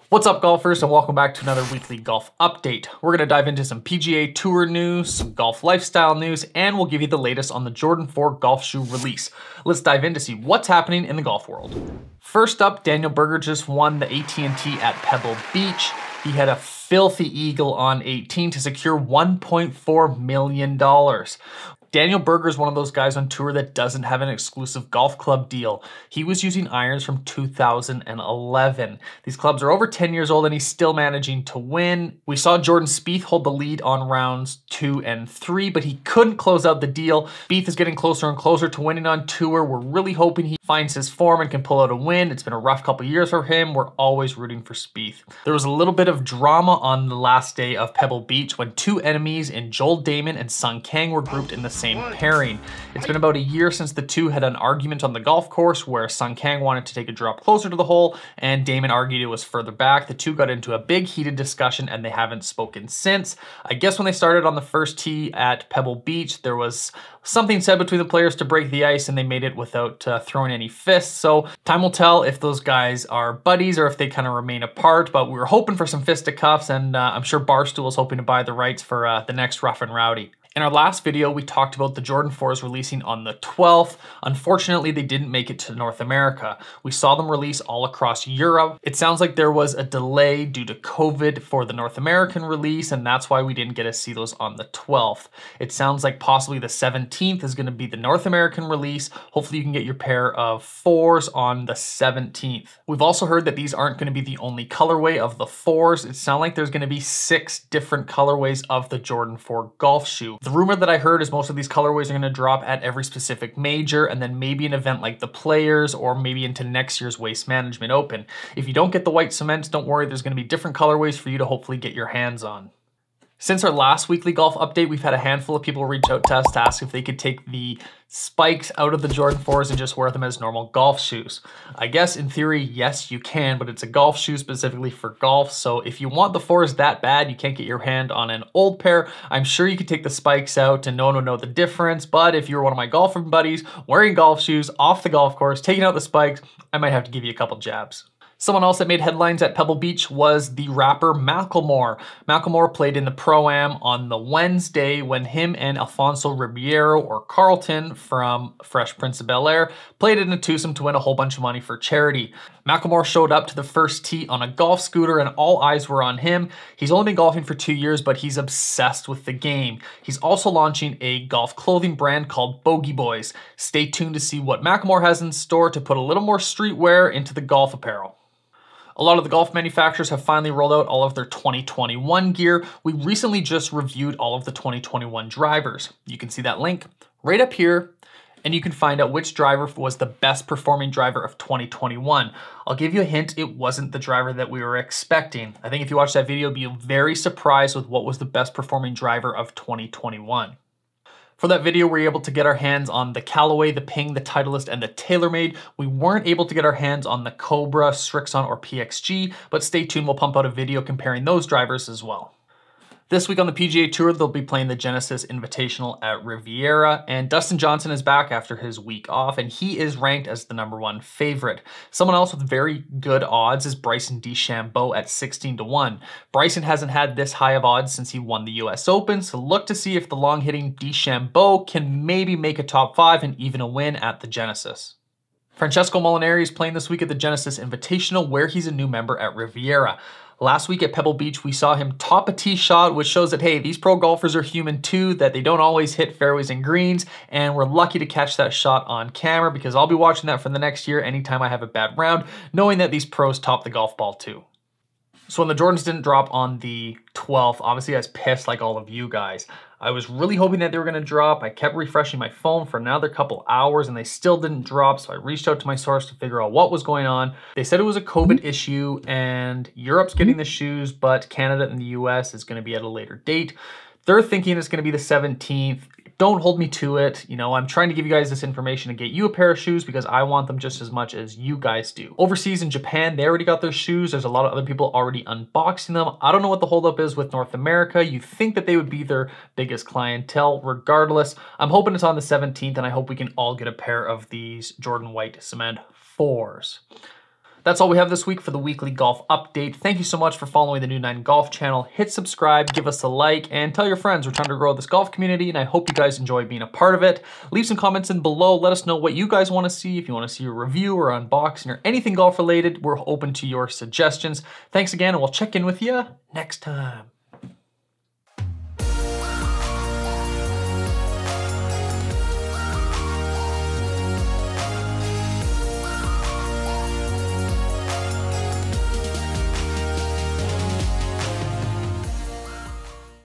What's up, golfers, and welcome back to another weekly golf update. We're going to dive into some PGA Tour news, some golf lifestyle news, and we'll give you the latest on the Jordan 4 golf shoe release. Let's dive in to see what's happening in the golf world. First up, Daniel Berger just won the AT&T at Pebble Beach. He had a filthy eagle on 18 to secure $1.4 million. Daniel Berger is one of those guys on tour that doesn't have an exclusive golf club deal. He was using irons from 2011. These clubs are over 10 years old and he's still managing to win. We saw Jordan Spieth hold the lead on rounds 2 and 3, but he couldn't close out the deal. Spieth is getting closer and closer to winning on tour. We're really hoping he finds his form and can pull out a win. It's been a rough couple years for him. We're always rooting for Spieth. There was a little bit of drama on the last day of Pebble Beach when two enemies in Joel Damon and Sung Kang were grouped in the same pairing. It's been about a year since the two had an argument on the golf course where Sung Kang wanted to take a drop closer to the hole and Damon argued it was further back. The two got into a big heated discussion and they haven't spoken since. I guess when they started on the first tee at Pebble Beach, there was something said between the players to break the ice and they made it without throwing any fists. So time will tell if those guys are buddies or if they kind of remain apart, but we were hoping for some fisticuffs and I'm sure Barstool is hoping to buy the rights for the next Rough and Rowdy. In our last video, we talked about the Jordan 4s releasing on the 12th. Unfortunately, they didn't make it to North America. We saw them release all across Europe. It sounds like there was a delay due to COVID for the North American release, and that's why we didn't get to see those on the 12th. It sounds like possibly the 17th is going to be the North American release. Hopefully you can get your pair of 4s on the 17th. We've also heard that these aren't going to be the only colorway of the 4s. It sounds like there's going to be 6 different colorways of the Jordan 4 golf shoe. The rumor that I heard is most of these colorways are going to drop at every specific major and then maybe an event like the Players or maybe into next year's Waste Management Open. If you don't get the white cements, don't worry, there's going to be different colorways for you to hopefully get your hands on. Since our last weekly golf update, we've had a handful of people reach out to us to ask if they could take the spikes out of the Jordan 4s and just wear them as normal golf shoes. I guess in theory, yes, you can, but it's a golf shoe specifically for golf. So if you want the 4s that bad, you can't get your hand on an old pair, I'm sure you could take the spikes out and no one would know the difference. But if you're one of my golfing buddies wearing golf shoes off the golf course, taking out the spikes, I might have to give you a couple jabs. Someone else that made headlines at Pebble Beach was the rapper Macklemore. Macklemore played in the Pro-Am on the Wednesday when him and Alfonso Ribeiro, or Carlton from Fresh Prince of Bel-Air, played in a twosome to win a whole bunch of money for charity. Macklemore showed up to the first tee on a golf scooter and all eyes were on him. He's only been golfing for 2 years, but he's obsessed with the game. He's also launching a golf clothing brand called Bogey Boys. Stay tuned to see what Macklemore has in store to put a little more streetwear into the golf apparel. A lot of the golf manufacturers have finally rolled out all of their 2021 gear. We recently just reviewed all of the 2021 drivers. You can see that link right up here, and you can find out which driver was the best performing driver of 2021. I'll give you a hint, it wasn't the driver that we were expecting. I think if you watch that video, you'll be very surprised with what was the best performing driver of 2021. For that video, we were able to get our hands on the Callaway, the Ping, the Titleist, and the TaylorMade. We weren't able to get our hands on the Cobra, Srixon, or PXG, but stay tuned, we'll pump out a video comparing those drivers as well. This week on the PGA Tour, they'll be playing the Genesis Invitational at Riviera, and Dustin Johnson is back after his week off, and he is ranked as the #1 favorite. Someone else with very good odds is Bryson DeChambeau at 16-1. Bryson hasn't had this high of odds since he won the US Open, so look to see if the long-hitting DeChambeau can maybe make a top 5 and even a win at the Genesis. Francesco Molinari is playing this week at the Genesis Invitational, where he's a new member at Riviera. Last week at Pebble Beach, we saw him top a tee shot, which shows that, hey, these pro golfers are human too, that they don't always hit fairways and greens, and we're lucky to catch that shot on camera because I'll be watching that for the next year anytime I have a bad round, knowing that these pros top the golf ball too. So when the Jordans didn't drop on the 12th, obviously I was pissed like all of you guys. I was really hoping that they were going to drop. I kept refreshing my phone for another couple hours and they still didn't drop. So I reached out to my source to figure out what was going on. They said it was a COVID issue and Europe's getting the shoes, but Canada and the US is going to be at a later date. They're thinking it's going to be the 17th. Don't hold me to it. You know, I'm trying to give you guys this information to get you a pair of shoes because I want them just as much as you guys do. Overseas in Japan, they already got their shoes. There's a lot of other people already unboxing them. I don't know what the holdup is with North America. You think that they would be their biggest clientele. Regardless, I'm hoping it's on the 17th and I hope we can all get a pair of these Jordan White Cement 4s. That's all we have this week for the weekly golf update. Thank you so much for following the New 9 Golf channel. Hit subscribe, give us a like, and tell your friends. We're trying to grow this golf community, and I hope you guys enjoy being a part of it. Leave some comments in below. Let us know what you guys want to see. If you want to see a review or unboxing or anything golf related, we're open to your suggestions. Thanks again, and we'll check in with you next time.